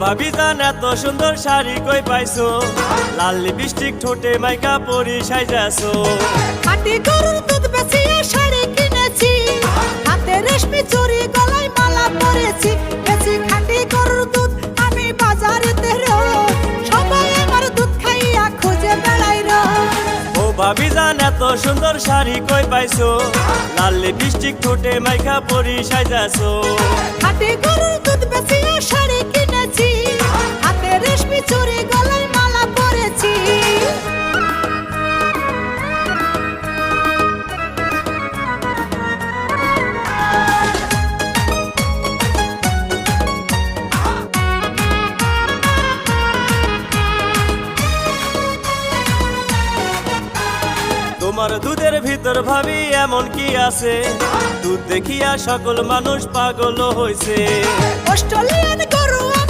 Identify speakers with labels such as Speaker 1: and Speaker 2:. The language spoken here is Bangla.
Speaker 1: ভাবি জান এত সুন্দর শাড়ি কই পাইছো, লাল লিপস্টিক ঠোঁটে মাইকা পরি সাইজাছো।
Speaker 2: খাঁটি গরুর দুধ বেচিয়ে শাড়ি কিনেছি, হাতে রেশমি চুড়ি গলায় মালা পরেছি। বেচি খাঁটি গরুর দুধ আমি বাজারেতে রোজ, সবাই আমার দুধ খাইয়া খুঁজে বেড়াই রোজ।
Speaker 1: ও ভাবি জান এত সুন্দর শাড়ি কই পাইছো, লাল লিপস্টিক ঠোঁটে মাইকা পরি সাইজাছো।
Speaker 2: খাঁটি গরুর দুধ বেচিয়ে শাড়ি কিনেছি, হাতে রেশমি চুড়ি গলায় মালা পরেছি।
Speaker 1: তোমার দুধের ভিতর ভাবি এমন কি আছে, দুধ দেখিয়া সকল মানুষ পাগল হইছে।
Speaker 2: অস্ট্রেলিয়ান